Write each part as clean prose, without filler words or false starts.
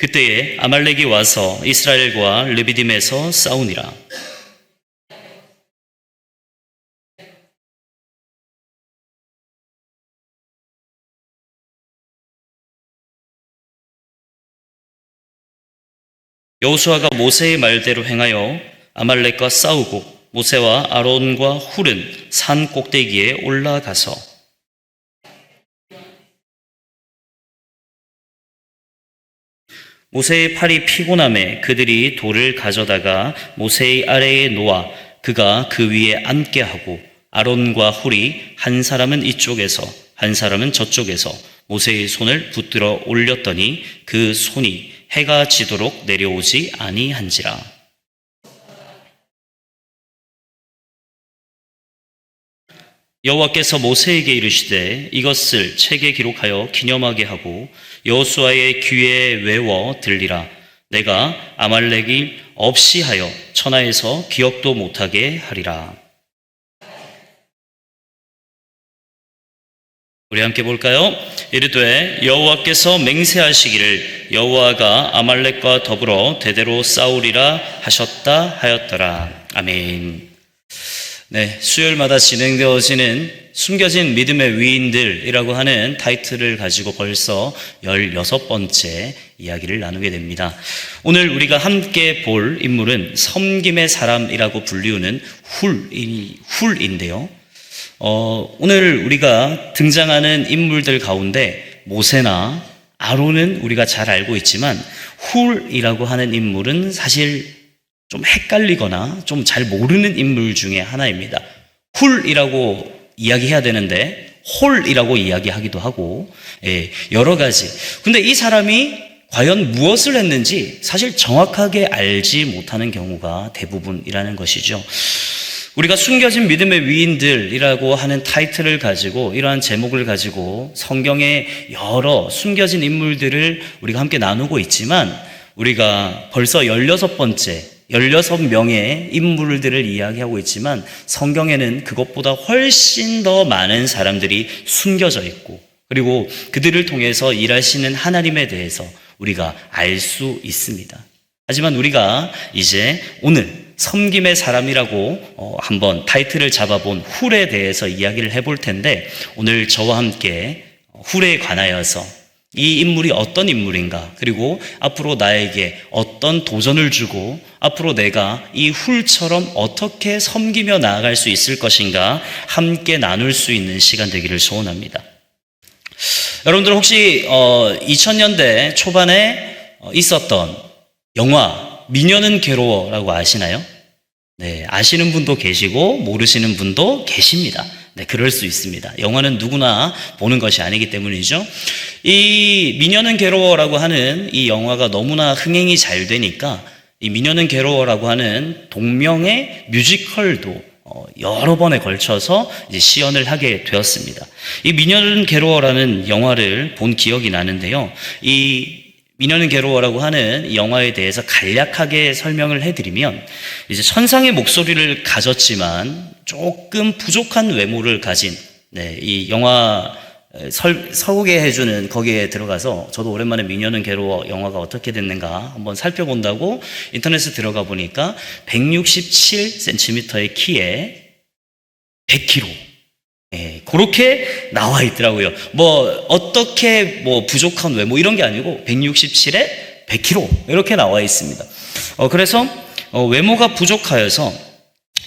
그때에 아말렉이 와서 이스라엘과 르비딤에서 싸우니라. 여호수아가 모세의 말대로 행하여 아말렉과 싸우고 모세와 아론과 훌은 산 꼭대기에 올라가서 모세의 팔이 피곤함에 그들이 돌을 가져다가 모세의 아래에 놓아 그가 그 위에 앉게 하고 아론과 훌이 한 사람은 이쪽에서 한 사람은 저쪽에서 모세의 손을 붙들어 올렸더니 그 손이 해가 지도록 내려오지 아니한지라. 여호와께서 모세에게 이르시되 이것을 책에 기록하여 기념하게 하고 여호수아의 귀에 외워 들리라. 내가 아말렉이 없이 하여 천하에서 기억도 못하게 하리라. 우리 함께 볼까요? 이르되 여호와께서 맹세하시기를 여호와가 아말렉과 더불어 대대로 싸우리라 하셨다 하였더라. 아멘. 네, 수요일마다 진행되어지는 숨겨진 믿음의 위인들이라고 하는 타이틀을 가지고 벌써 16번째 이야기를 나누게 됩니다. 오늘 우리가 함께 볼 인물은 섬김의 사람이라고 불리우는 훌인데요. 오늘 우리가 등장하는 인물들 가운데 모세나 아론은 우리가 잘 알고 있지만 훌이라고 하는 인물은 사실 좀 헷갈리거나 좀 잘 모르는 인물 중에 하나입니다. 훌이라고 이야기해야 되는데 홀이라고 이야기하기도 하고 여러 가지. 근데 이 사람이 과연 무엇을 했는지 사실 정확하게 알지 못하는 경우가 대부분이라는 것이죠. 우리가 숨겨진 믿음의 위인들이라고 하는 타이틀을 가지고 이러한 제목을 가지고 성경의 여러 숨겨진 인물들을 우리가 함께 나누고 있지만 우리가 벌써 16명의 인물들을 이야기하고 있지만 성경에는 그것보다 훨씬 더 많은 사람들이 숨겨져 있고 그리고 그들을 통해서 일하시는 하나님에 대해서 우리가 알 수 있습니다. 하지만 우리가 이제 오늘 섬김의 사람이라고 한번 타이틀을 잡아본 훌에 대해서 이야기를 해볼 텐데 오늘 저와 함께 훌에 관하여서 이 인물이 어떤 인물인가 그리고 앞으로 나에게 어떤 도전을 주고 앞으로 내가 이 훌처럼 어떻게 섬기며 나아갈 수 있을 것인가 함께 나눌 수 있는 시간 되기를 소원합니다. 여러분들 혹시 2000년대 초반에 있었던 영화 미녀는 괴로워라고 아시나요? 네, 아시는 분도 계시고 모르시는 분도 계십니다. 네, 그럴 수 있습니다. 영화는 누구나 보는 것이 아니기 때문이죠. 이 미녀는 괴로워라고 하는 이 영화가 너무나 흥행이 잘 되니까 이 미녀는 괴로워라고 하는 동명의 뮤지컬도 여러 번에 걸쳐서 이제 시연을 하게 되었습니다. 이 미녀는 괴로워라는 영화를 본 기억이 나는데요. 이 미녀는 괴로워라고 하는 이 영화에 대해서 간략하게 설명을 해드리면 이제 천상의 목소리를 가졌지만 조금 부족한 외모를 가진 이 영화 소개해주는 거기에 들어가서 저도 오랜만에 미녀는 괴로워 영화가 어떻게 됐는가 한번 살펴본다고 인터넷에 들어가 보니까 167cm의 키에 100kg 그렇게 나와 있더라고요. 어떻게 부족한 외모 이런 게 아니고 167에 100kg 이렇게 나와 있습니다. 그래서 외모가 부족하여서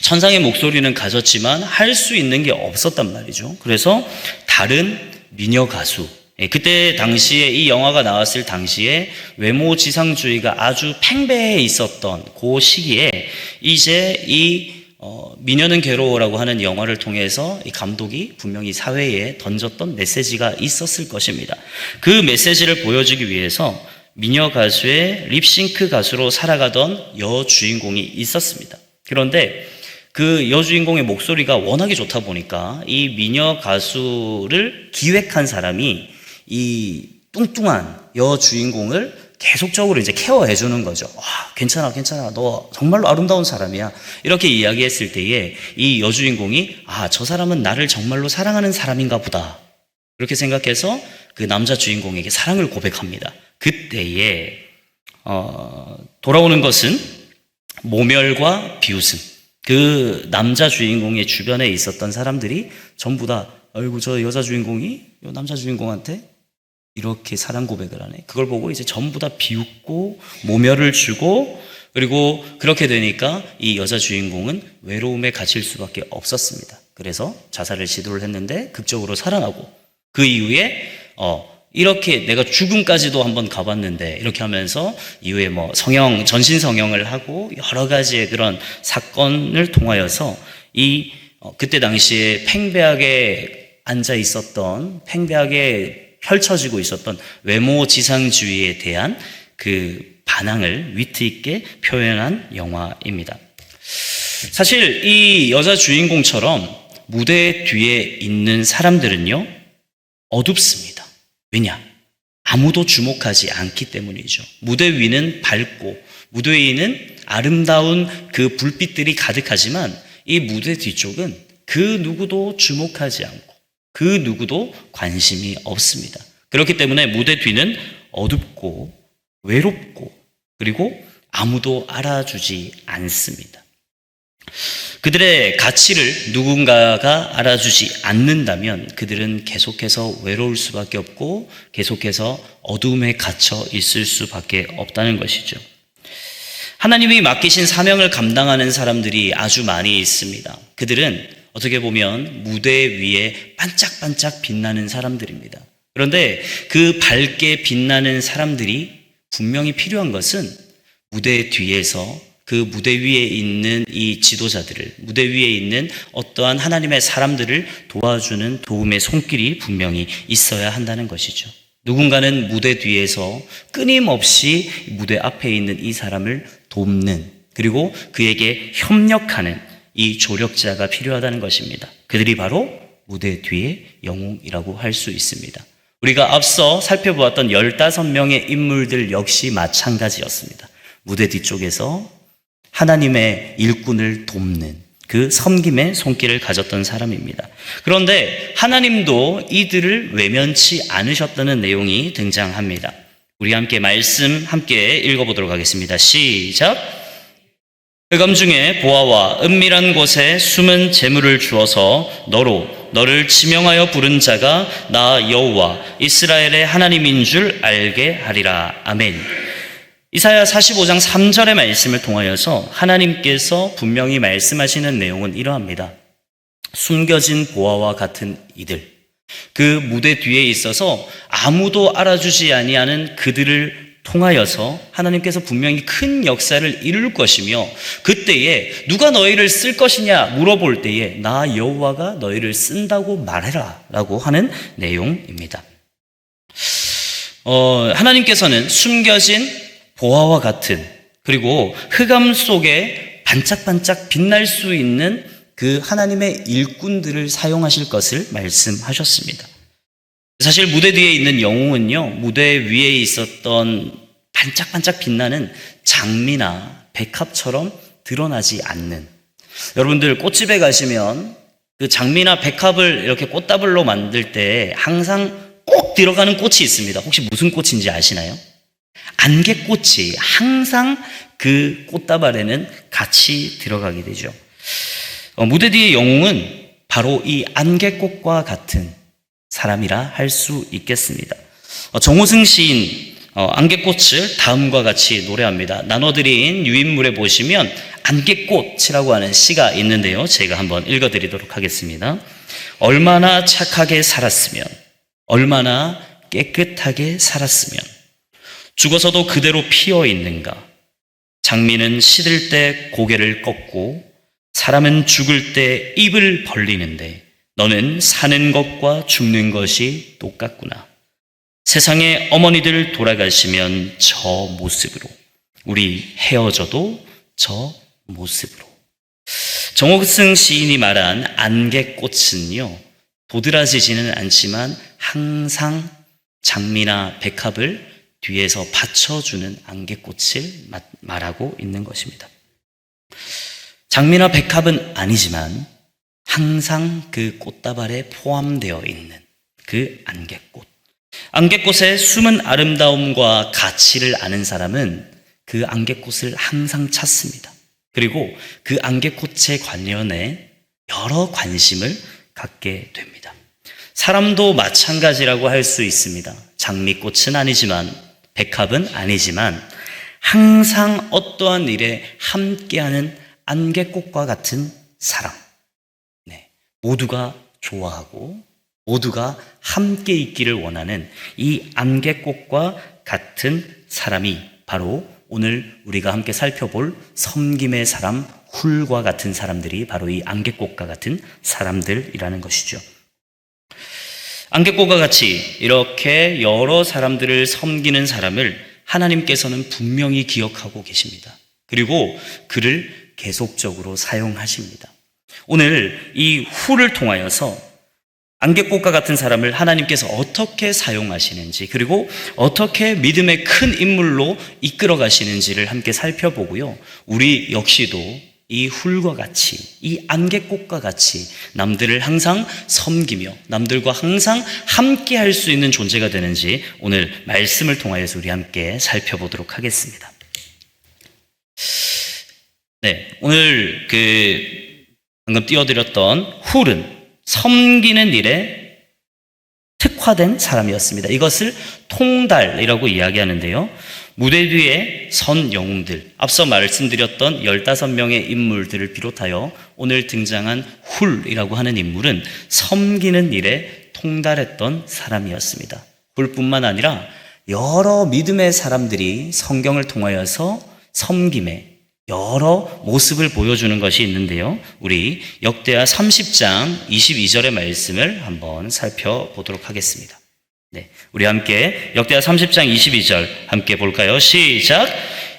천상의 목소리는 가졌지만 할 수 있는 게 없었단 말이죠. 그래서 다른 미녀 가수, 그때 당시에 이 영화가 나왔을 당시에 외모 지상주의가 아주 팽배해 있었던 그 시기에 이제 이 미녀는 괴로워라고 하는 영화를 통해서 이 감독이 분명히 사회에 던졌던 메시지가 있었을 것입니다. 그 메시지를 보여주기 위해서 미녀 가수의 립싱크 가수로 살아가던 여주인공이 있었습니다. 그런데 그 여주인공의 목소리가 워낙에 좋다 보니까 이 미녀 가수를 기획한 사람이 이 뚱뚱한 여주인공을 계속적으로 이제 케어해 주는 거죠. 괜찮아. 너 정말로 아름다운 사람이야. 이렇게 이야기했을 때에 이 여주인공이 저 사람은 나를 정말로 사랑하는 사람인가 보다. 그렇게 생각해서 그 남자 주인공에게 사랑을 고백합니다. 그때에 돌아오는 것은 모멸과 비웃음. 그 남자 주인공의 주변에 있었던 사람들이 전부 다 아이고 저 여자 주인공이 이 남자 주인공한테 이렇게 사랑 고백을 하네. 그걸 보고 이제 전부 다 비웃고 모멸을 주고, 그리고 그렇게 되니까 이 여자 주인공은 외로움에 갇힐 수밖에 없었습니다. 그래서 자살을 시도를 했는데 극적으로 살아나고, 그 이후에 이렇게 내가 죽음까지도 한번 가봤는데 이렇게 하면서 이후에 뭐 전신 성형을 하고 여러 가지의 그런 사건을 통하여서 그때 당시에 팽배하게 앉아 있었던, 팽배하게 펼쳐지고 있었던 외모 지상주의에 대한 그 반항을 위트 있게 표현한 영화입니다. 사실 이 여자 주인공처럼 무대 뒤에 있는 사람들은요, 어둡습니다. 왜냐? 아무도 주목하지 않기 때문이죠. 무대 위는 밝고 무대 위는 아름다운 그 불빛들이 가득하지만 이 무대 뒤쪽은 그 누구도 주목하지 않고 그 누구도 관심이 없습니다. 그렇기 때문에 무대 뒤는 어둡고 외롭고 그리고 아무도 알아주지 않습니다. 그들의 가치를 누군가가 알아주지 않는다면 그들은 계속해서 외로울 수밖에 없고 계속해서 어둠에 갇혀 있을 수밖에 없다는 것이죠. 하나님이 맡기신 사명을 감당하는 사람들이 아주 많이 있습니다. 그들은 어떻게 보면 무대 위에 반짝반짝 빛나는 사람들입니다. 그런데 그 밝게 빛나는 사람들이 분명히 필요한 것은 무대 뒤에서 그 무대 위에 있는 이 지도자들을, 무대 위에 있는 어떠한 하나님의 사람들을 도와주는 도움의 손길이 분명히 있어야 한다는 것이죠. 누군가는 무대 뒤에서 끊임없이 무대 앞에 있는 이 사람을 돕는, 그리고 그에게 협력하는 이 조력자가 필요하다는 것입니다. 그들이 바로 무대 뒤의 영웅이라고 할 수 있습니다. 우리가 앞서 살펴보았던 15명의 인물들 역시 마찬가지였습니다. 무대 뒤쪽에서 하나님의 일꾼을 돕는 그 섬김의 손길을 가졌던 사람입니다. 그런데 하나님도 이들을 외면치 않으셨다는 내용이 등장합니다. 우리 함께 말씀 함께 읽어보도록 하겠습니다. 시작. 흑암 중에 보아와 은밀한 곳에 숨은 재물을 주어서 너를 지명하여 부른 자가 나 여호와 이스라엘의 하나님인 줄 알게 하리라. 아멘. 이사야 45장 3절의 말씀을 통하여서 하나님께서 분명히 말씀하시는 내용은 이러합니다. 숨겨진 보아와 같은 이들, 그 무대 뒤에 있어서 아무도 알아주지 아니하는 그들을 통하여서 하나님께서 분명히 큰 역사를 이룰 것이며, 그때에 누가 너희를 쓸 것이냐 물어볼 때에 나 여호와가 너희를 쓴다고 말해라 라고 하는 내용입니다. 하나님께서는 숨겨진 보아와 같은, 그리고 흑암 속에 반짝반짝 빛날 수 있는 그 하나님의 일꾼들을 사용하실 것을 말씀하셨습니다. 사실 무대 뒤에 있는 영웅은요, 무대 위에 있었던 반짝반짝 빛나는 장미나 백합처럼 드러나지 않는, 여러분들 꽃집에 가시면 그 장미나 백합을 이렇게 꽃다발로 만들 때 항상 꼭 들어가는 꽃이 있습니다. 혹시 무슨 꽃인지 아시나요? 안개꽃이 항상 그 꽃다발에는 같이 들어가게 되죠. 무대 뒤의 영웅은 바로 이 안개꽃과 같은 사람이라 할 수 있겠습니다. 정호승 시인 안개꽃을 다음과 같이 노래합니다. 나눠드린 유인물에 보시면 안개꽃이라고 하는 시가 있는데요, 제가 한번 읽어드리도록 하겠습니다. 얼마나 착하게 살았으면, 얼마나 깨끗하게 살았으면 죽어서도 그대로 피어 있는가. 장미는 시들 때 고개를 꺾고 사람은 죽을 때 입을 벌리는데 너는 사는 것과 죽는 것이 똑같구나. 세상의 어머니들 돌아가시면 저 모습으로, 우리 헤어져도 저 모습으로. 정호승 시인이 말한 안개꽃은요, 도드라지지는 않지만 항상 장미나 백합을 뒤에서 받쳐주는 안개꽃을 말하고 있는 것입니다. 장미나 백합은 아니지만 항상 그 꽃다발에 포함되어 있는 그 안개꽃. 안개꽃의 숨은 아름다움과 가치를 아는 사람은 그 안개꽃을 항상 찾습니다. 그리고 그 안개꽃에 관련해 여러 관심을 갖게 됩니다. 사람도 마찬가지라고 할 수 있습니다. 장미꽃은 아니지만, 백합은 아니지만 항상 어떠한 일에 함께하는 안개꽃과 같은 사람. 네, 모두가 좋아하고 모두가 함께 있기를 원하는 이 안개꽃과 같은 사람이 바로 오늘 우리가 함께 살펴볼 섬김의 사람, 훌과 같은 사람들이 바로 이 안개꽃과 같은 사람들이라는 것이죠. 안개꽃과 같이 이렇게 여러 사람들을 섬기는 사람을 하나님께서는 분명히 기억하고 계십니다. 그리고 그를 계속적으로 사용하십니다. 오늘 이 훌을 통하여서 안개꽃과 같은 사람을 하나님께서 어떻게 사용하시는지, 그리고 어떻게 믿음의 큰 인물로 이끌어 가시는지를 함께 살펴보고요. 우리 역시도 이 훌과 같이, 이 안개꽃과 같이 남들을 항상 섬기며 남들과 항상 함께 할 수 있는 존재가 되는지 오늘 말씀을 통하여서 우리 함께 살펴보도록 하겠습니다. 네, 오늘 방금 띄워드렸던 훌은 섬기는 일에 특화된 사람이었습니다. 이것을 통달이라고 이야기하는데요. 무대 뒤에 선 영웅들, 앞서 말씀드렸던 15명의 인물들을 비롯하여 오늘 등장한 훌이라고 하는 인물은 섬기는 일에 통달했던 사람이었습니다. 훌뿐만 아니라 여러 믿음의 사람들이 성경을 통하여서 섬김에 여러 모습을 보여주는 것이 있는데요. 우리 역대하 30장 22절의 말씀을 한번 살펴보도록 하겠습니다. 네, 우리 함께 역대하 30장 22절 함께 볼까요? 시작!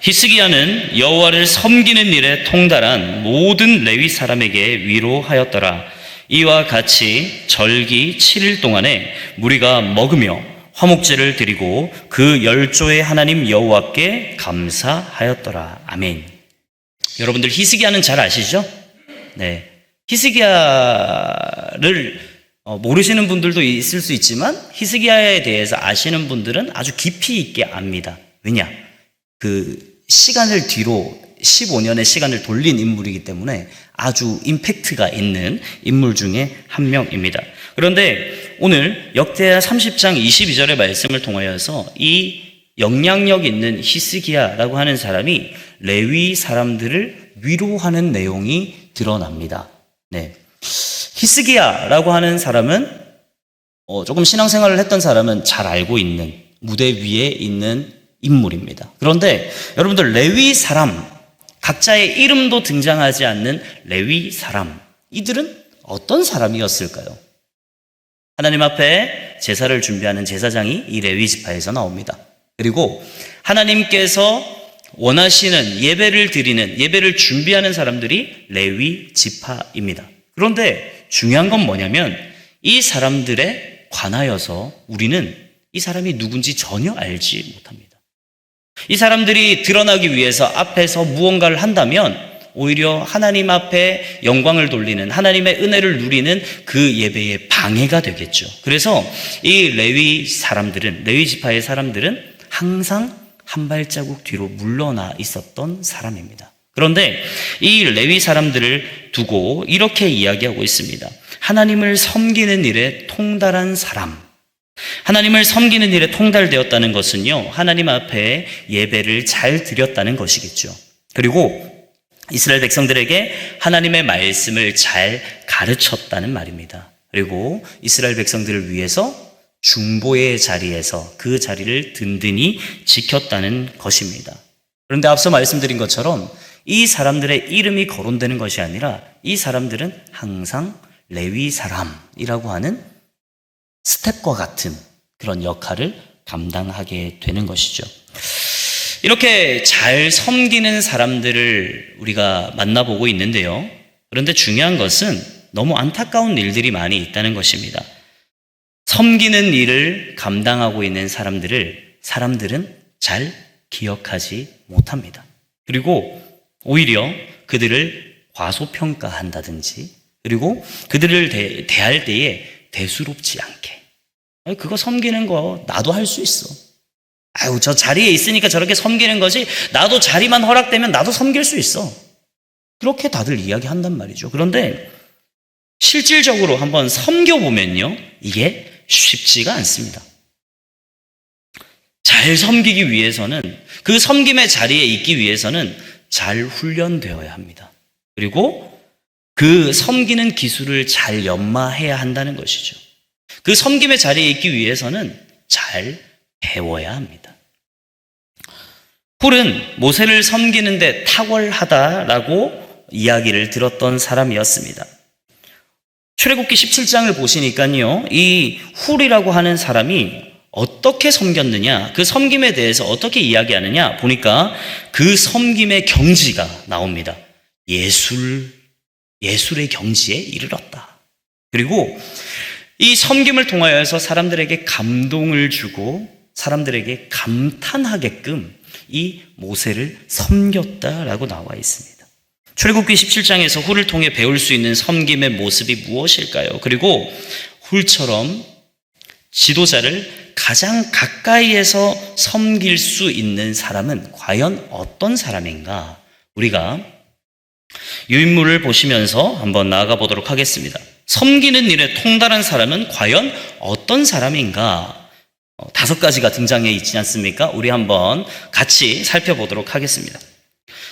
히스기야는 여호와를 섬기는 일에 통달한 모든 레위 사람에게 위로하였더라. 이와 같이 절기 7일 동안에 무리가 먹으며 화목제를 드리고 그 열조의 하나님 여호와께 감사하였더라. 아멘. 여러분들 히스기야는 잘 아시죠? 네, 히스기야를 모르시는 분들도 있을 수 있지만 히스기야에 대해서 아시는 분들은 아주 깊이 있게 압니다. 왜냐? 시간을 뒤로 15년의 시간을 돌린 인물이기 때문에 아주 임팩트가 있는 인물 중에 한 명입니다. 그런데 오늘 역대하 30장 22절의 말씀을 통하여서 이 영향력 있는 히스기야라고 하는 사람이 레위 사람들을 위로하는 내용이 드러납니다. 네, 히스기야라고 하는 사람은 조금 신앙생활을 했던 사람은 잘 알고 있는 무대 위에 있는 인물입니다. 그런데 여러분들 레위 사람, 각자의 이름도 등장하지 않는 레위 사람, 이들은 어떤 사람이었을까요? 하나님 앞에 제사를 준비하는 제사장이 이 레위 지파에서 나옵니다. 그리고 하나님께서 원하시는 예배를 드리는, 예배를 준비하는 사람들이 레위 지파입니다. 그런데 중요한 건 뭐냐면 이 사람들에 관하여서 우리는 이 사람이 누군지 전혀 알지 못합니다. 이 사람들이 드러나기 위해서 앞에서 무언가를 한다면 오히려 하나님 앞에 영광을 돌리는, 하나님의 은혜를 누리는 그 예배에 방해가 되겠죠. 그래서 이 레위 사람들은, 레위 지파의 사람들은 항상 한 발자국 뒤로 물러나 있었던 사람입니다. 그런데 이 레위 사람들을 두고 이렇게 이야기하고 있습니다. 하나님을 섬기는 일에 통달한 사람. 하나님을 섬기는 일에 통달되었다는 것은요, 하나님 앞에 예배를 잘 드렸다는 것이겠죠. 그리고 이스라엘 백성들에게 하나님의 말씀을 잘 가르쳤다는 말입니다. 그리고 이스라엘 백성들을 위해서 중보의 자리에서 그 자리를 든든히 지켰다는 것입니다. 그런데 앞서 말씀드린 것처럼 이 사람들의 이름이 거론되는 것이 아니라 이 사람들은 항상 레위 사람이라고 하는 스텝과 같은 그런 역할을 감당하게 되는 것이죠. 이렇게 잘 섬기는 사람들을 우리가 만나보고 있는데요. 그런데 중요한 것은 너무 안타까운 일들이 많이 있다는 것입니다. 섬기는 일을 감당하고 있는 사람들은 잘 기억하지 못합니다. 그리고 오히려 그들을 과소평가한다든지, 그리고 그들을 대할 때에 대수롭지 않게, 그거 섬기는 거 나도 할 수 있어, 아유, 저 자리에 있으니까 저렇게 섬기는 거지, 나도 자리만 허락되면 나도 섬길 수 있어. 그렇게 다들 이야기한단 말이죠. 그런데 실질적으로 한번 섬겨보면요, 이게 쉽지가 않습니다. 잘 섬기기 위해서는, 그 섬김의 자리에 있기 위해서는 잘 훈련되어야 합니다. 그리고 그 섬기는 기술을 잘 연마해야 한다는 것이죠. 그 섬김의 자리에 있기 위해서는 잘 배워야 합니다. 훌은 모세를 섬기는데 탁월하다라고 이야기를 들었던 사람이었습니다. 출애굽기 17장을 보시니까요, 이 훌이라고 하는 사람이 어떻게 섬겼느냐, 그 섬김에 대해서 어떻게 이야기하느냐 보니까 그 섬김의 경지가 나옵니다. 예술의 경지에 이르렀다. 그리고 이 섬김을 통하여서 사람들에게 감동을 주고 사람들에게 감탄하게끔 이 모세를 섬겼다라고 나와 있습니다. 출애굽기 17장에서 훌을 통해 배울 수 있는 섬김의 모습이 무엇일까요? 그리고 훌처럼 지도자를 가장 가까이에서 섬길 수 있는 사람은 과연 어떤 사람인가? 우리가 유인물을 보시면서 한번 나아가 보도록 하겠습니다. 섬기는 일에 통달한 사람은 과연 어떤 사람인가? 5가지가 등장해 있지 않습니까? 우리 한번 같이 살펴보도록 하겠습니다.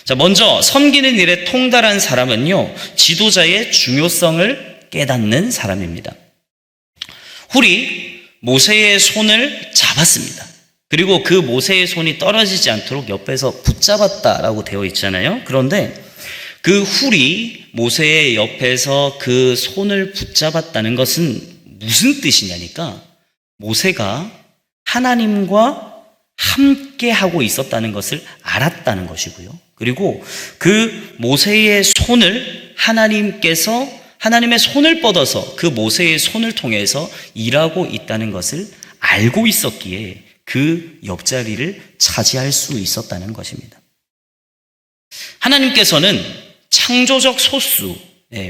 자, 먼저 섬기는 일에 통달한 사람은요, 지도자의 중요성을 깨닫는 사람입니다. 훌이 모세의 손을 잡았습니다. 그리고 그 모세의 손이 떨어지지 않도록 옆에서 붙잡았다라고 되어 있잖아요. 그런데 그 훌이 모세의 옆에서 그 손을 붙잡았다는 것은 무슨 뜻이냐니까, 모세가 하나님과 함께 하고 있었다는 것을 알았다는 것이고요. 그리고 그 모세의 손을 하나님의 손을 뻗어서 그 모세의 손을 통해서 일하고 있다는 것을 알고 있었기에 그 옆자리를 차지할 수 있었다는 것입니다. 하나님께서는 창조적 소수,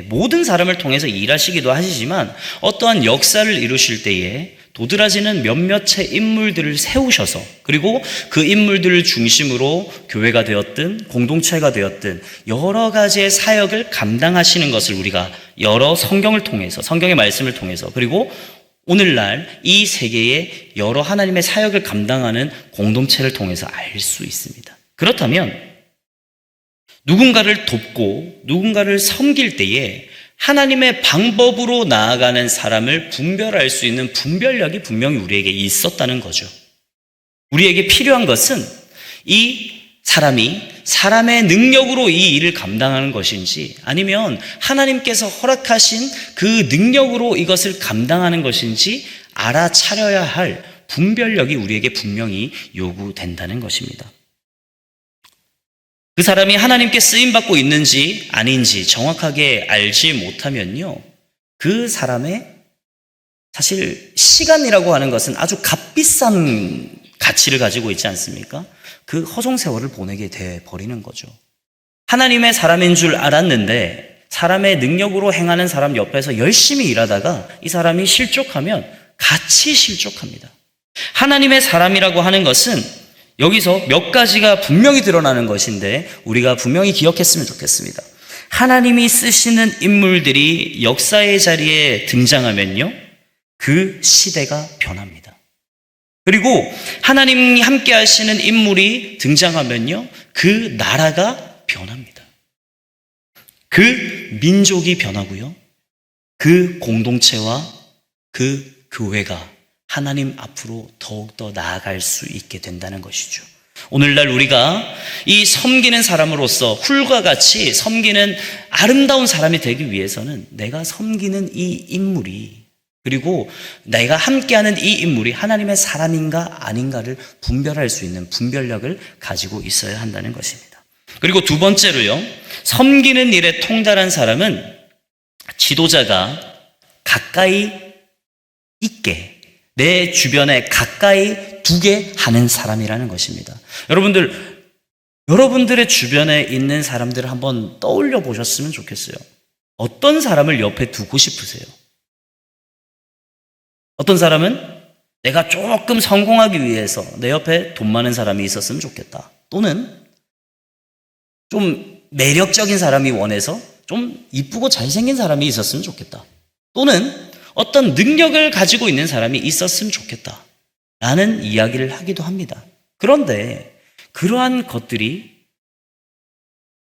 모든 사람을 통해서 일하시기도 하시지만 어떠한 역사를 이루실 때에 도드라지는 몇몇의 인물들을 세우셔서, 그리고 그 인물들을 중심으로 교회가 되었든 공동체가 되었든 여러 가지의 사역을 감당하시는 것을 우리가 여러 성경을 통해서, 성경의 말씀을 통해서, 그리고 오늘날 이 세계의 여러 하나님의 사역을 감당하는 공동체를 통해서 알 수 있습니다. 그렇다면 누군가를 돕고 누군가를 섬길 때에 하나님의 방법으로 나아가는 사람을 분별할 수 있는 분별력이 분명히 우리에게 있었다는 거죠. 우리에게 필요한 것은 이 사람이 사람의 능력으로 이 일을 감당하는 것인지, 아니면 하나님께서 허락하신 그 능력으로 이것을 감당하는 것인지 알아차려야 할 분별력이 우리에게 분명히 요구된다는 것입니다. 그 사람이 하나님께 쓰임받고 있는지 아닌지 정확하게 알지 못하면요, 그 사람의 사실 시간이라고 하는 것은 아주 값비싼 가치를 가지고 있지 않습니까? 그 허송세월을 보내게 돼버리는 거죠. 하나님의 사람인 줄 알았는데 사람의 능력으로 행하는 사람 옆에서 열심히 일하다가 이 사람이 실족하면 같이 실족합니다. 하나님의 사람이라고 하는 것은 여기서 몇 가지가 분명히 드러나는 것인데 우리가 분명히 기억했으면 좋겠습니다. 하나님이 쓰시는 인물들이 역사의 자리에 등장하면요, 그 시대가 변합니다. 그리고 하나님이 함께 하시는 인물이 등장하면요, 그 나라가 변합니다. 그 민족이 변하고요, 그 공동체와 그 교회가 하나님 앞으로 더욱더 나아갈 수 있게 된다는 것이죠. 오늘날 우리가 이 섬기는 사람으로서 훌과 같이 섬기는 아름다운 사람이 되기 위해서는 내가 섬기는 이 인물이, 그리고 내가 함께하는 이 인물이 하나님의 사람인가 아닌가를 분별할 수 있는 분별력을 가지고 있어야 한다는 것입니다. 그리고 두 번째로요, 섬기는 일에 통달한 사람은 지도자가 가까이 있게, 내 주변에 가까이 두게 하는 사람이라는 것입니다. 여러분들의 주변에 있는 사람들을 한번 떠올려 보셨으면 좋겠어요. 어떤 사람을 옆에 두고 싶으세요? 어떤 사람은 내가 조금 성공하기 위해서 내 옆에 돈 많은 사람이 있었으면 좋겠다. 또는 좀 매력적인 사람이 원해서 좀 이쁘고 잘생긴 사람이 있었으면 좋겠다. 또는 어떤 능력을 가지고 있는 사람이 있었으면 좋겠다. 라는 이야기를 하기도 합니다. 그런데 그러한 것들이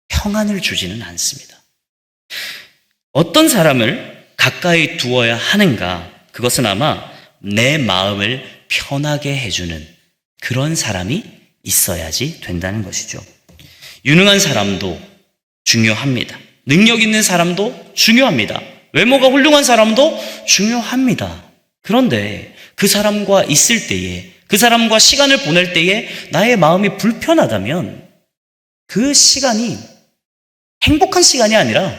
평안을 주지는 않습니다. 어떤 사람을 가까이 두어야 하는가? 그것은 아마 내 마음을 편하게 해주는 그런 사람이 있어야지 된다는 것이죠. 유능한 사람도 중요합니다. 능력 있는 사람도 중요합니다. 외모가 훌륭한 사람도 중요합니다. 그런데 그 사람과 있을 때에, 그 사람과 시간을 보낼 때에 나의 마음이 불편하다면 그 시간이 행복한 시간이 아니라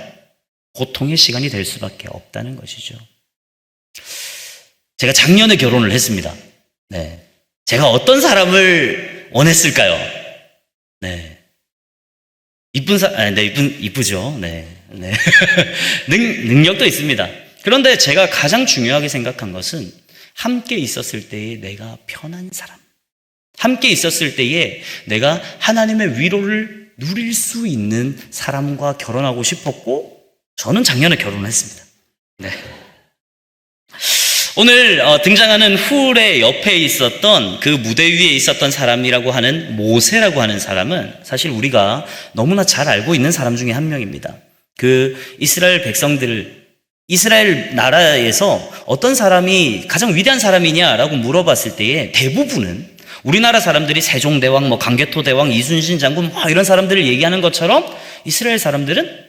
고통의 시간이 될 수밖에 없다는 것이죠. 제가 작년에 결혼을 했습니다. 네. 제가 어떤 사람을 원했을까요? 네. 이쁘죠. 네. 네. 능력도 있습니다. 그런데 제가 가장 중요하게 생각한 것은 함께 있었을 때에 내가 편한 사람. 함께 있었을 때에 내가 하나님의 위로를 누릴 수 있는 사람과 결혼하고 싶었고, 저는 작년에 결혼했습니다. 네. 오늘 등장하는 훌의 옆에 있었던 그 무대 위에 있었던 사람이라고 하는 모세라고 하는 사람은 사실 우리가 너무나 잘 알고 있는 사람 중에 한 명입니다. 그 이스라엘 백성들, 이스라엘 나라에서 어떤 사람이 가장 위대한 사람이냐라고 물어봤을 때에 대부분은 우리나라 사람들이 세종대왕, 강개토대왕, 이순신 장군 이런 사람들을 얘기하는 것처럼 이스라엘 사람들은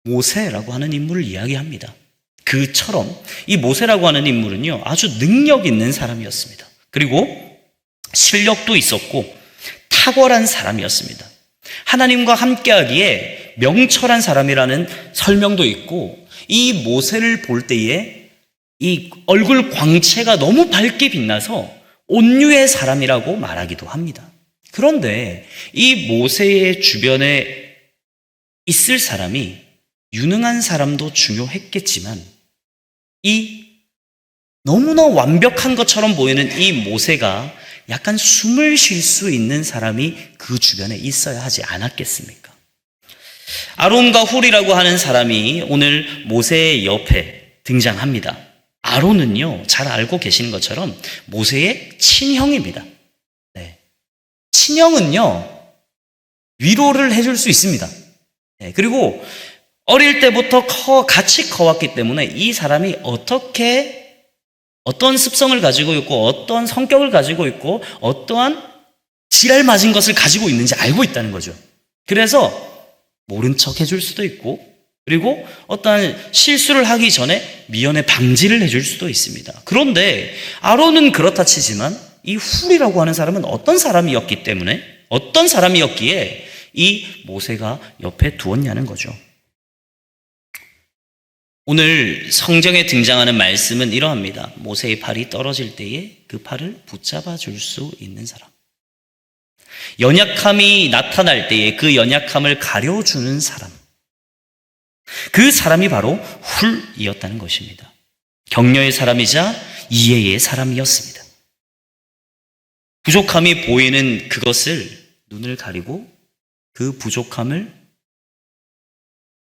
모세라고 하는 인물을 이야기합니다. 그처럼 이 모세라고 하는 인물은요, 아주 능력 있는 사람이었습니다. 그리고 실력도 있었고 탁월한 사람이었습니다. 하나님과 함께하기에 명철한 사람이라는 설명도 있고, 이 모세를 볼 때에 이 얼굴 광채가 너무 밝게 빛나서 온유의 사람이라고 말하기도 합니다. 그런데 이 모세의 주변에 있을 사람이 유능한 사람도 중요했겠지만, 이 너무나 완벽한 것처럼 보이는 이 모세가 약간 숨을 쉴 수 있는 사람이 그 주변에 있어야 하지 않았겠습니까? 아론과 훌이라고 하는 사람이 오늘 모세의 옆에 등장합니다. 아론은요, 잘 알고 계시는 것처럼 모세의 친형입니다. 네. 친형은요, 위로를 해줄 수 있습니다. 네. 그리고 어릴 때부터 같이 커왔기 때문에 이 사람이 어떤 습성을 가지고 있고 어떤 성격을 가지고 있고 어떠한 지랄 맞은 것을 가지고 있는지 알고 있다는 거죠. 그래서 모른 척 해줄 수도 있고, 그리고 어떠한 실수를 하기 전에 미연에 방지를 해줄 수도 있습니다. 그런데 아론은 그렇다 치지만 이 훌이라고 하는 사람은 어떤 사람이었기에 이 모세가 옆에 두었냐는 거죠. 오늘 성경에 등장하는 말씀은 이러합니다. 모세의 팔이 떨어질 때에 그 팔을 붙잡아 줄 수 있는 사람. 연약함이 나타날 때에 그 연약함을 가려주는 사람. 그 사람이 바로 훌이었다는 것입니다. 격려의 사람이자 이해의 사람이었습니다. 부족함이 보이는 그것을 눈을 가리고 그 부족함을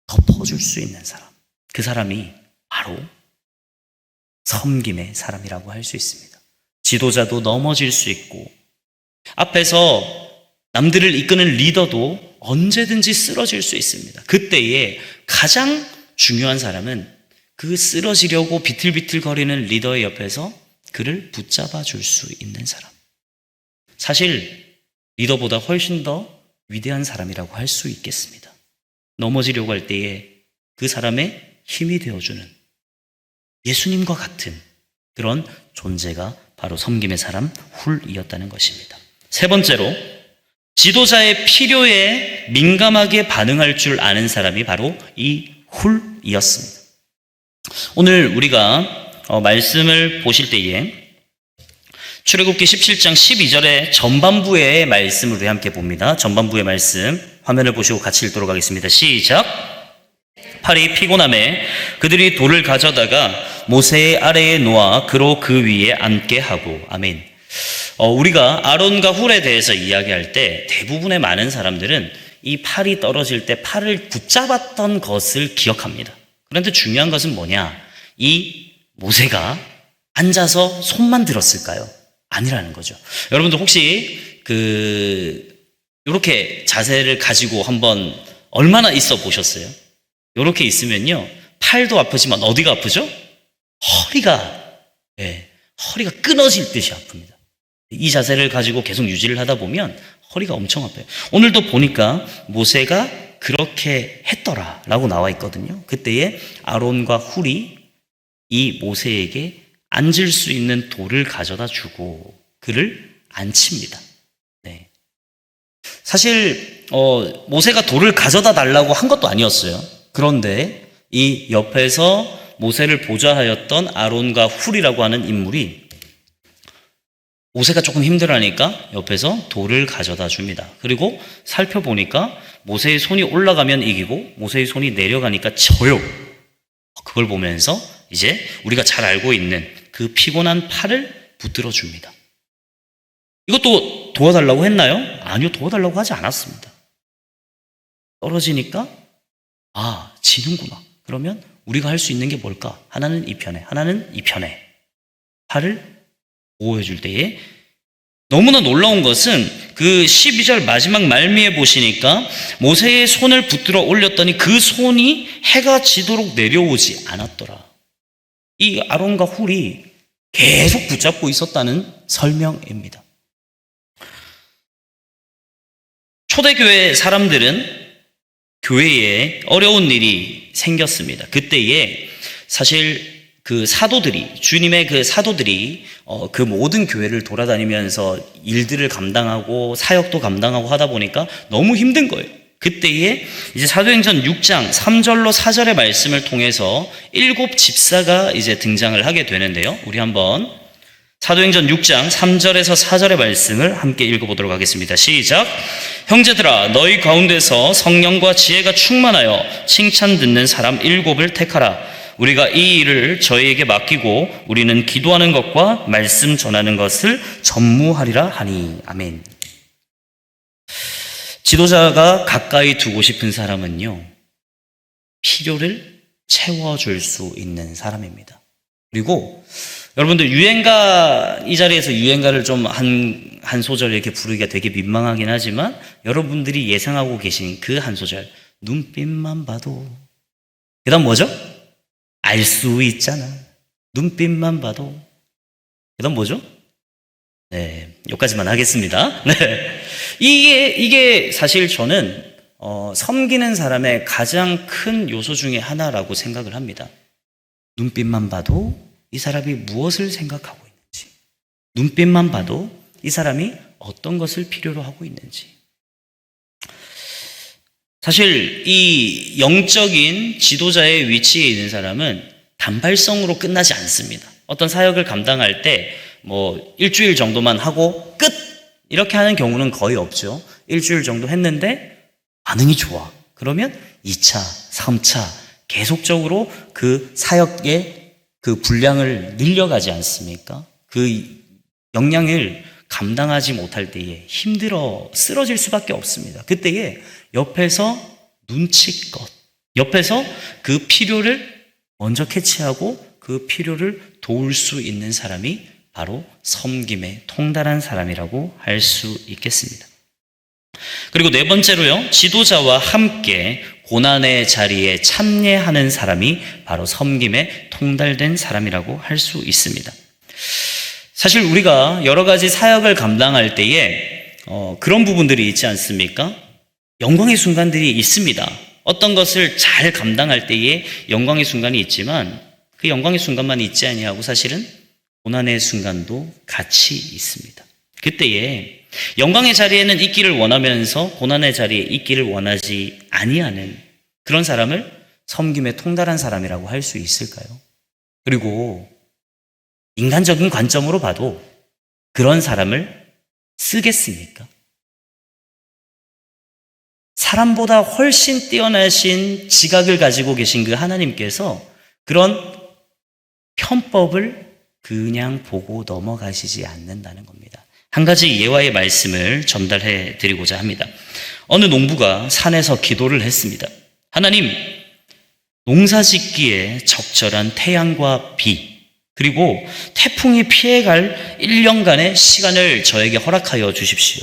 덮어줄 수 있는 사람. 그 사람이 바로 섬김의 사람이라고 할 수 있습니다. 지도자도 넘어질 수 있고, 앞에서 남들을 이끄는 리더도 언제든지 쓰러질 수 있습니다. 그때에 가장 중요한 사람은 그 쓰러지려고 비틀비틀거리는 리더의 옆에서 그를 붙잡아 줄 수 있는 사람. 사실 리더보다 훨씬 더 위대한 사람이라고 할 수 있겠습니다. 넘어지려고 할 때에 그 사람의 힘이 되어주는 예수님과 같은 그런 존재가 바로 섬김의 사람 훌이었다는 것입니다. 세 번째로, 지도자의 필요에 민감하게 반응할 줄 아는 사람이 바로 이 훌이었습니다. 오늘 우리가 말씀을 보실 때에 출애굽기 17장 12절의 전반부의 말씀을 우리 함께 봅니다. 전반부의 말씀 화면을 보시고 같이 읽도록 하겠습니다. 시작. 팔이 피곤함에 그들이 돌을 가져다가 모세의 아래에 놓아 그로 그 위에 앉게 하고. 아멘. 우리가 아론과 훌에 대해서 이야기할 때 대부분의 많은 사람들은 이 팔이 떨어질 때 팔을 붙잡았던 것을 기억합니다. 그런데 중요한 것은 뭐냐? 이 모세가 앉아서 손만 들었을까요? 아니라는 거죠. 여러분들 혹시 이렇게 자세를 가지고 한번 얼마나 있어 보셨어요? 이렇게 있으면요, 팔도 아프지만 어디가 아프죠? 허리가 끊어질 듯이 아픕니다. 이 자세를 가지고 계속 유지를 하다 보면 허리가 엄청 아파요. 오늘도 보니까 모세가 그렇게 했더라라고 나와 있거든요. 그때에 아론과 훌이 이 모세에게 앉을 수 있는 돌을 가져다 주고 그를 앉힙니다. 네. 사실 모세가 돌을 가져다 달라고 한 것도 아니었어요. 그런데 이 옆에서 모세를 보좌하였던 아론과 훌이라고 하는 인물이 모세가 조금 힘들어하니까 옆에서 돌을 가져다 줍니다. 그리고 살펴보니까 모세의 손이 올라가면 이기고 모세의 손이 내려가니까 져요. 그걸 보면서 이제 우리가 잘 알고 있는 그 피곤한 팔을 붙들어 줍니다. 이것도 도와달라고 했나요? 아니요, 도와달라고 하지 않았습니다. 떨어지니까 지는구나. 그러면 우리가 할 수 있는 게 뭘까? 하나는 이 편에, 하나는 이 편에. 팔을 보호해 줄 때에 너무나 놀라운 것은 그 12절 마지막 말미에 보시니까 모세의 손을 붙들어 올렸더니 그 손이 해가 지도록 내려오지 않았더라. 이 아론과 훌이 계속 붙잡고 있었다는 설명입니다. 초대교회 사람들은 교회에 어려운 일이 생겼습니다. 그때에 사실 주님의 그 사도들이 그 모든 교회를 돌아다니면서 일들을 감당하고 사역도 감당하고 하다 보니까 너무 힘든 거예요. 그때에 이제 사도행전 6장 3절로 4절의 말씀을 통해서 7 집사가 이제 등장을 하게 되는데요. 우리 한번 사도행전 6장 3절에서 4절의 말씀을 함께 읽어보도록 하겠습니다. 시작. 형제들아, 너희 가운데서 성령과 지혜가 충만하여 칭찬 듣는 사람 7을 택하라. 우리가 이 일을 저희에게 맡기고 우리는 기도하는 것과 말씀 전하는 것을 전무하리라 하니. 아멘. 지도자가 가까이 두고 싶은 사람은요, 필요를 채워줄 수 있는 사람입니다. 그리고 여러분들 이 자리에서 유행가를 좀 한 소절 이렇게 부르기가 되게 민망하긴 하지만 여러분들이 예상하고 계신 그 한 소절, 눈빛만 봐도, 그 다음 뭐죠? 알 수 있잖아. 눈빛만 봐도. 그 다음 뭐죠? 네, 여기까지만 하겠습니다. 네. 이게 사실 저는 섬기는 사람의 가장 큰 요소 중에 하나라고 생각을 합니다. 눈빛만 봐도 이 사람이 무엇을 생각하고 있는지, 눈빛만 봐도 이 사람이 어떤 것을 필요로 하고 있는지. 사실 이 영적인 지도자의 위치에 있는 사람은 단발성으로 끝나지 않습니다. 어떤 사역을 감당할 때 일주일 정도만 하고 끝! 이렇게 하는 경우는 거의 없죠. 일주일 정도 했는데 반응이 좋아. 그러면 2차, 3차 계속적으로 그 사역의 그 분량을 늘려가지 않습니까? 그 역량을 감당하지 못할 때에 힘들어 쓰러질 수밖에 없습니다. 그때에 옆에서 눈치껏, 옆에서 그 필요를 먼저 캐치하고 그 필요를 도울 수 있는 사람이 바로 섬김에 통달한 사람이라고 할 수 있겠습니다. 그리고 네 번째로요, 지도자와 함께 고난의 자리에 참여하는 사람이 바로 섬김에 통달된 사람이라고 할 수 있습니다. 사실 우리가 여러 가지 사역을 감당할 때에 그런 부분들이 있지 않습니까? 영광의 순간들이 있습니다. 어떤 것을 잘 감당할 때에 영광의 순간이 있지만 그 영광의 순간만 있지 아니하고 사실은 고난의 순간도 같이 있습니다. 그때에 영광의 자리에는 있기를 원하면서 고난의 자리에 있기를 원하지 아니하는 그런 사람을 섬김에 통달한 사람이라고 할 수 있을까요? 그리고 인간적인 관점으로 봐도 그런 사람을 쓰겠습니까? 사람보다 훨씬 뛰어나신 지각을 가지고 계신 그 하나님께서 그런 편법을 그냥 보고 넘어가시지 않는다는 겁니다. 한 가지 예화의 말씀을 전달해 드리고자 합니다. 어느 농부가 산에서 기도를 했습니다. 하나님, 농사 짓기에 적절한 태양과 비, 그리고 태풍이 피해갈 1년간의 시간을 저에게 허락하여 주십시오.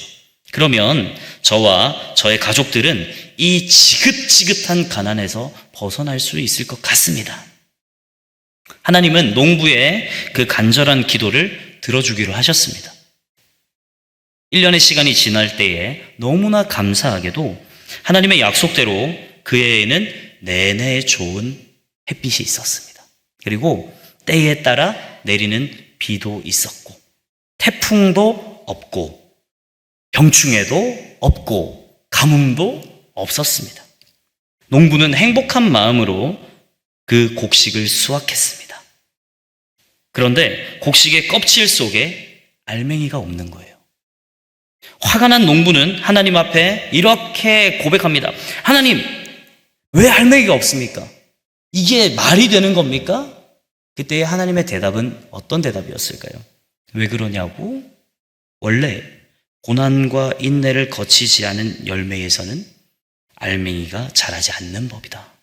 그러면 저와 저의 가족들은 이 지긋지긋한 가난에서 벗어날 수 있을 것 같습니다. 하나님은 농부의 그 간절한 기도를 들어주기로 하셨습니다. 1년의 시간이 지날 때에 너무나 감사하게도 하나님의 약속대로 그 해에는 내내 좋은 햇빛이 있었습니다. 그리고 때에 따라 내리는 비도 있었고, 태풍도 없고, 병충해도 없고, 가뭄도 없었습니다. 농부는 행복한 마음으로 그 곡식을 수확했습니다. 그런데 곡식의 껍질 속에 알맹이가 없는 거예요. 화가 난 농부는 하나님 앞에 이렇게 고백합니다. 하나님, 왜 알맹이가 없습니까? 이게 말이 되는 겁니까? 그때 하나님의 대답은 어떤 대답이었을까요? 왜 그러냐고? 원래 고난과 인내를 거치지 않은 열매에서는 알맹이가 자라지 않는 법이다.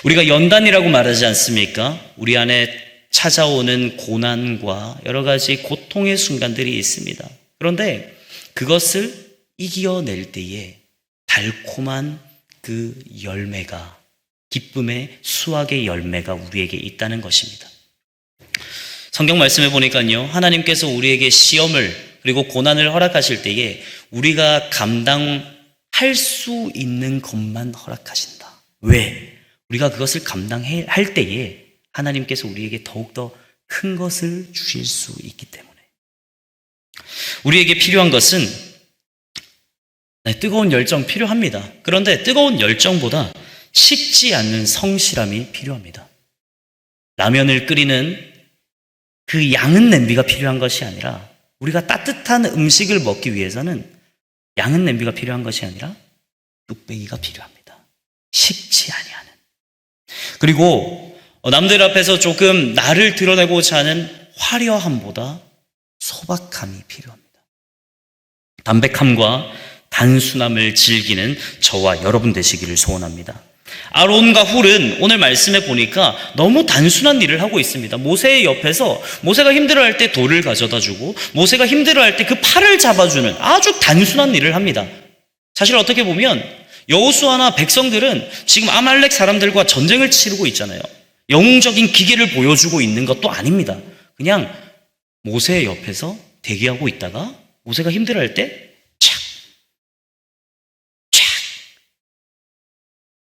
우리가 연단이라고 말하지 않습니까? 우리 안에 찾아오는 고난과 여러 가지 고통의 순간들이 있습니다. 그런데 그것을 이겨낼 때에 달콤한 그 열매가, 기쁨의 수확의 열매가 우리에게 있다는 것입니다. 성경 말씀에 보니까요, 하나님께서 우리에게 시험을 그리고 고난을 허락하실 때에 우리가 감당할 수 있는 것만 허락하신다. 왜? 우리가 그것을 감당할 때에 하나님께서 우리에게 더욱더 큰 것을 주실 수 있기 때문에. 우리에게 필요한 것은 뜨거운 열정 필요합니다. 그런데 뜨거운 열정보다 식지 않는 성실함이 필요합니다. 라면을 끓이는 그 양은 냄비가 필요한 것이 아니라, 우리가 따뜻한 음식을 먹기 위해서는 양은 냄비가 필요한 것이 아니라 뚝배기가 필요합니다. 식지 아니하는. 그리고 남들 앞에서 조금 나를 드러내고자 하는 화려함보다 소박함이 필요합니다. 담백함과 단순함을 즐기는 저와 여러분 되시기를 소원합니다. 아론과 훌은 오늘 말씀에 보니까 너무 단순한 일을 하고 있습니다. 모세의 옆에서 모세가 힘들어할 때 돌을 가져다 주고, 모세가 힘들어할 때 그 팔을 잡아주는 아주 단순한 일을 합니다. 사실 어떻게 보면 여호수아나 백성들은 지금 아말렉 사람들과 전쟁을 치르고 있잖아요. 영웅적인 기계를 보여주고 있는 것도 아닙니다. 그냥 모세의 옆에서 대기하고 있다가 모세가 힘들어할 때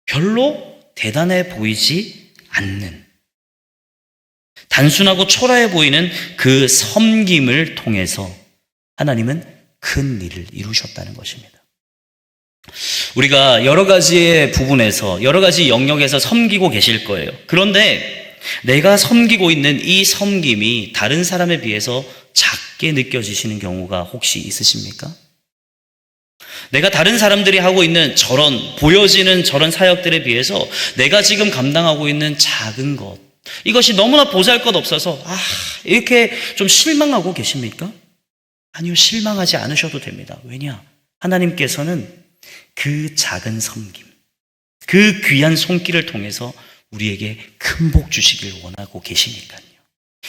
별로 대단해 보이지 않는, 단순하고 초라해 보이는 그 섬김을 통해서 하나님은 큰 일을 이루셨다는 것입니다. 우리가 여러 가지의 부분에서, 여러 가지 영역에서 섬기고 계실 거예요. 그런데 내가 섬기고 있는 이 섬김이 다른 사람에 비해서 작게 느껴지시는 경우가 혹시 있으십니까? 내가 다른 사람들이 하고 있는 보여지는 저런 사역들에 비해서 내가 지금 감당하고 있는 작은 것, 이것이 너무나 보잘것없어서 이렇게 좀 실망하고 계십니까? 아니요, 실망하지 않으셔도 됩니다. 왜냐? 하나님께서는 그 작은 섬김, 그 귀한 손길을 통해서 우리에게 큰 복 주시길 원하고 계시니까요.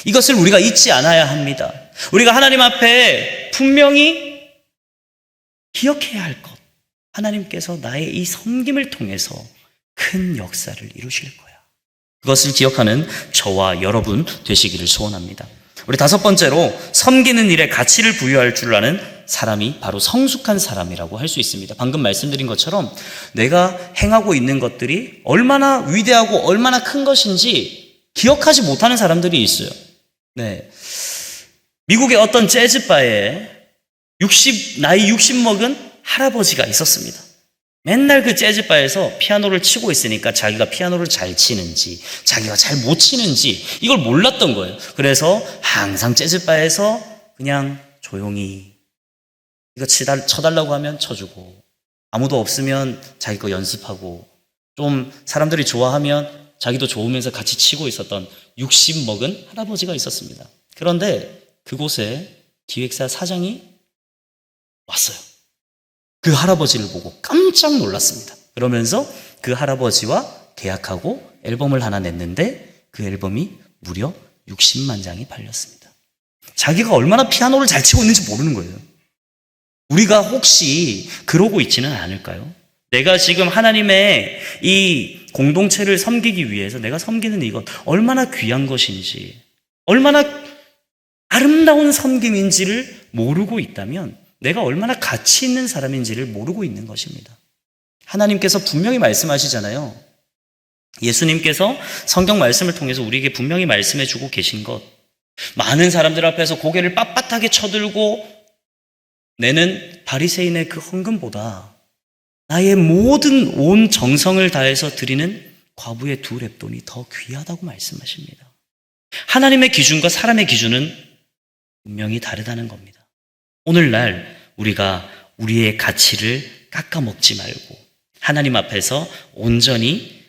이것을 우리가 잊지 않아야 합니다. 우리가 하나님 앞에 분명히 기억해야 할 것, 하나님께서 나의 이 섬김을 통해서 큰 역사를 이루실 거야. 그것을 기억하는 저와 여러분 되시기를 소원합니다. 우리 다섯 번째로, 섬기는 일에 가치를 부여할 줄 아는 사람이 바로 성숙한 사람이라고 할 수 있습니다. 방금 말씀드린 것처럼 내가 행하고 있는 것들이 얼마나 위대하고 얼마나 큰 것인지 기억하지 못하는 사람들이 있어요. 네. 미국의 어떤 재즈바에 나이 60 먹은 할아버지가 있었습니다. 맨날 그 재즈바에서 피아노를 치고 있으니까 자기가 피아노를 잘 치는지, 자기가 잘 못 치는지 이걸 몰랐던 거예요. 그래서 항상 재즈바에서 그냥 조용히 이거 쳐달라고 하면 쳐주고, 아무도 없으면 자기 거 연습하고, 좀 사람들이 좋아하면 자기도 좋으면서 같이 치고 있었던 60 먹은 할아버지가 있었습니다. 그런데 그곳에 기획사 사장이 왔어요. 그 할아버지를 보고 깜짝 놀랐습니다. 그러면서 그 할아버지와 계약하고 앨범을 하나 냈는데 그 앨범이 무려 60만 장이 팔렸습니다. 자기가 얼마나 피아노를 잘 치고 있는지 모르는 거예요. 우리가 혹시 그러고 있지는 않을까요? 내가 지금 하나님의 이 공동체를 섬기기 위해서 내가 섬기는 이것 얼마나 귀한 것인지, 얼마나 아름다운 섬김인지를 모르고 있다면 내가 얼마나 가치 있는 사람인지를 모르고 있는 것입니다. 하나님께서 분명히 말씀하시잖아요. 예수님께서 성경 말씀을 통해서 우리에게 분명히 말씀해 주고 계신 것, 많은 사람들 앞에서 고개를 빳빳하게 쳐들고 내는 바리새인의 그 헌금보다 나의 모든 온 정성을 다해서 드리는 과부의 2렙돈이 더 귀하다고 말씀하십니다. 하나님의 기준과 사람의 기준은 분명히 다르다는 겁니다. 오늘날 우리가 우리의 가치를 깎아먹지 말고 하나님 앞에서 온전히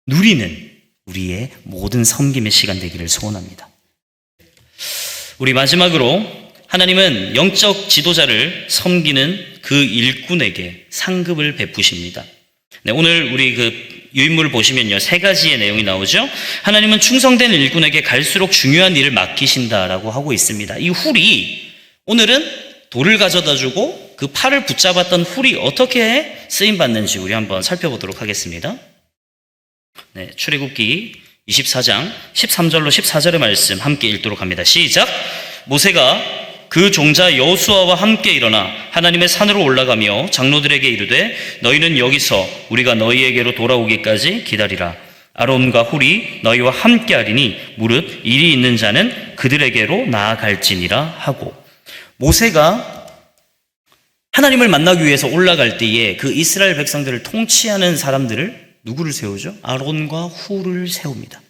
누리는 우리의 모든 섬김의 시간 되기를 소원합니다. 우리 마지막으로 하나님은 영적 지도자를 섬기는 그 일꾼에게 상급을 베푸십니다. 네, 오늘 우리 그 유인물을 보시면요, 3가지의 내용이 나오죠. 하나님은 충성된 일꾼에게 갈수록 중요한 일을 맡기신다라고 하고 있습니다. 이 훌이, 오늘은 돌을 가져다 주고 그 팔을 붙잡았던 훌이 어떻게 쓰임받는지 우리 한번 살펴보도록 하겠습니다. 네, 출애굽기 24장 13절로 14절의 말씀 함께 읽도록 합니다. 시작! 모세가 그 종자 여호수아와 함께 일어나 하나님의 산으로 올라가며 장로들에게 이르되 너희는 여기서 우리가 너희에게로 돌아오기까지 기다리라. 아론과 훌이 너희와 함께 하리니 무릇 일이 있는 자는 그들에게로 나아갈지니라 하고, 모세가 하나님을 만나기 위해서 올라갈 때에 그 이스라엘 백성들을 통치하는 사람들을 누구를 세우죠? 아론과 훌을 세웁니다.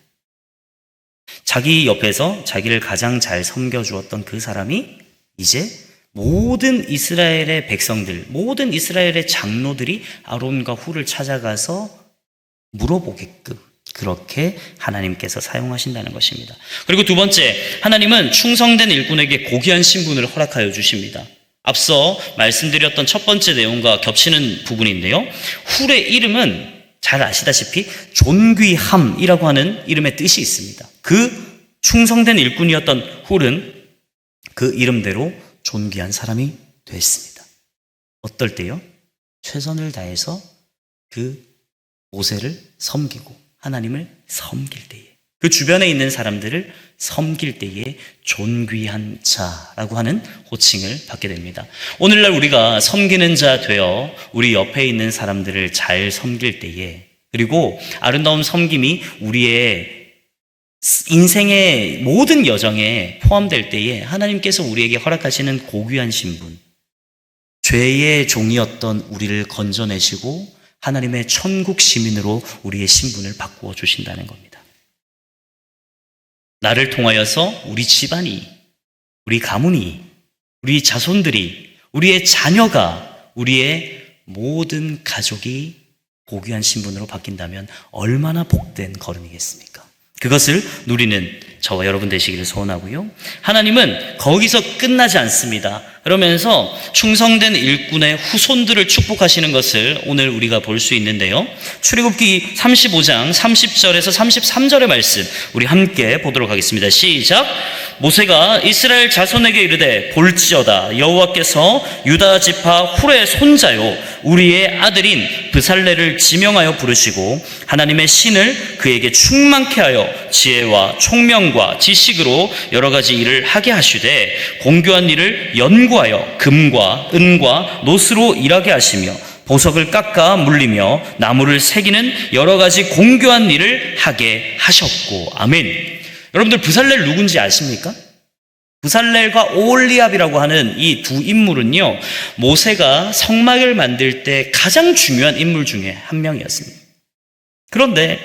자기 옆에서 자기를 가장 잘 섬겨주었던 그 사람이 이제 모든 이스라엘의 백성들, 모든 이스라엘의 장로들이 아론과 훌을 찾아가서 물어보게끔 그렇게 하나님께서 사용하신다는 것입니다. 그리고 2번째, 하나님은 충성된 일꾼에게 고귀한 신분을 허락하여 주십니다. 앞서 말씀드렸던 첫 번째 내용과 겹치는 부분인데요, 훌의 이름은 잘 아시다시피 존귀함이라고 하는 이름의 뜻이 있습니다. 그 충성된 일꾼이었던 훌은 그 이름대로 존귀한 사람이 됐습니다. 어떨 때요? 최선을 다해서 그 모세를 섬기고 하나님을 섬길 때에, 그 주변에 있는 사람들을 섬길 때에 존귀한 자라고 하는 호칭을 받게 됩니다. 오늘날 우리가 섬기는 자 되어 우리 옆에 있는 사람들을 잘 섬길 때에, 그리고 아름다운 섬김이 우리의 인생의 모든 여정에 포함될 때에 하나님께서 우리에게 허락하시는 고귀한 신분, 죄의 종이었던 우리를 건져내시고 하나님의 천국 시민으로 우리의 신분을 바꾸어 주신다는 겁니다. 나를 통하여서 우리 집안이, 우리 가문이, 우리 자손들이, 우리의 자녀가, 우리의 모든 가족이 고귀한 신분으로 바뀐다면 얼마나 복된 걸음이겠습니까? 그것을 누리는 저와 여러분 되시기를 소원하고요. 하나님은 거기서 끝나지 않습니다. 그러면서 충성된 일꾼의 후손들을 축복하시는 것을 오늘 우리가 볼 수 있는데요. 출애굽기 35장 30절에서 33절의 말씀 우리 함께 보도록 하겠습니다. 시작! 모세가 이스라엘 자손에게 이르되 볼지어다 여호와께서 유다 지파 훌의 손자요 우리의 아들인 브살레를 지명하여 부르시고 하나님의 신을 그에게 충만케 하여 지혜와 총명과 지식으로 여러 가지 일을 하게 하시되 공교한 일을 연구하여 금과 은과 노스로 일하게 하시며 보석을 깎아 물리며 나무를 새기는 여러 가지 공교한 일을 하게 하셨고. 아멘. 여러분들 브살렐 누군지 아십니까? 브살렐과 오홀리압이라고 하는 이 두 인물은요, 모세가 성막을 만들 때 가장 중요한 인물 중에 한 명이었습니다. 그런데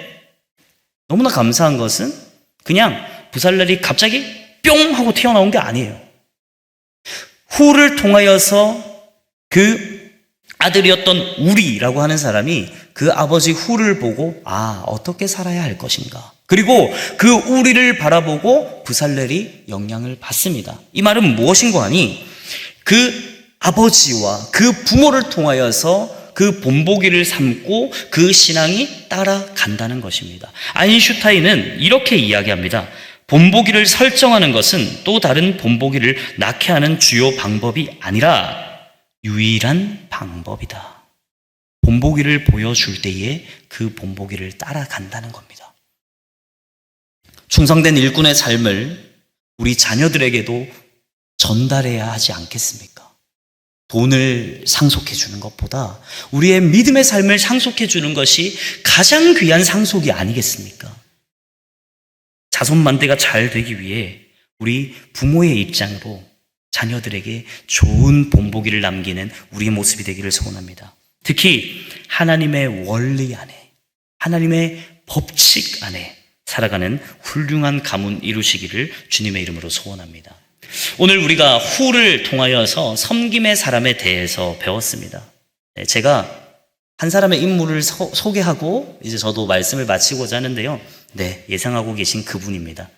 너무나 감사한 것은 그냥 브살렐이 갑자기 뿅 하고 튀어나온 게 아니에요. 훌을 통하여서 그 아들이었던 우리라고 하는 사람이 그 아버지 훌을 보고 어떻게 살아야 할 것인가. 그리고 그 우리를 바라보고 브살렐이 영향을 받습니다. 이 말은 무엇인고 하니 그 아버지와 그 부모를 통하여서 그 본보기를 삼고 그 신앙이 따라간다는 것입니다. 아인슈타인은 이렇게 이야기합니다. 본보기를 설정하는 것은 또 다른 본보기를 낳게 하는 주요 방법이 아니라 유일한 방법이다. 본보기를 보여줄 때에 그 본보기를 따라간다는 겁니다. 충성된 일꾼의 삶을 우리 자녀들에게도 전달해야 하지 않겠습니까? 돈을 상속해 주는 것보다 우리의 믿음의 삶을 상속해 주는 것이 가장 귀한 상속이 아니겠습니까? 자손만대가 잘 되기 위해 우리 부모의 입장으로 자녀들에게 좋은 본보기를 남기는 우리의 모습이 되기를 소원합니다. 특히 하나님의 원리 안에, 하나님의 법칙 안에 살아가는 훌륭한 가문 이루시기를 주님의 이름으로 소원합니다. 오늘 우리가 후를 통하여서 섬김의 사람에 대해서 배웠습니다. 제가 한 사람의 인물을 소개하고 이제 저도 말씀을 마치고자 하는데요. 예상하고 계신 그분입니다.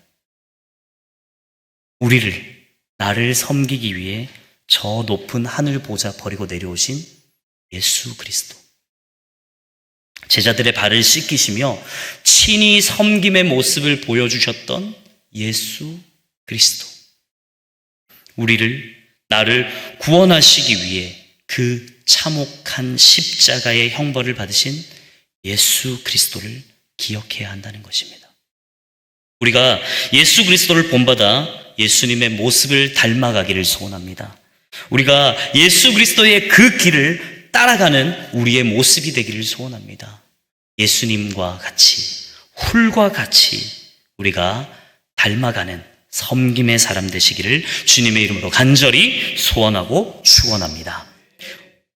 나를 섬기기 위해 저 높은 하늘 보좌 버리고 내려오신 예수 그리스도. 제자들의 발을 씻기시며 친히 섬김의 모습을 보여주셨던 예수 그리스도. 나를 구원하시기 위해 그 참혹한 십자가의 형벌을 받으신 예수 그리스도를 기억해야 한다는 것입니다. 우리가 예수 그리스도를 본받아 예수님의 모습을 닮아가기를 소원합니다. 우리가 예수 그리스도의 그 길을 따라가는 우리의 모습이 되기를 소원합니다. 예수님과 같이, 훌과 같이 우리가 닮아가는 섬김의 사람 되시기를 주님의 이름으로 간절히 소원하고 축원합니다.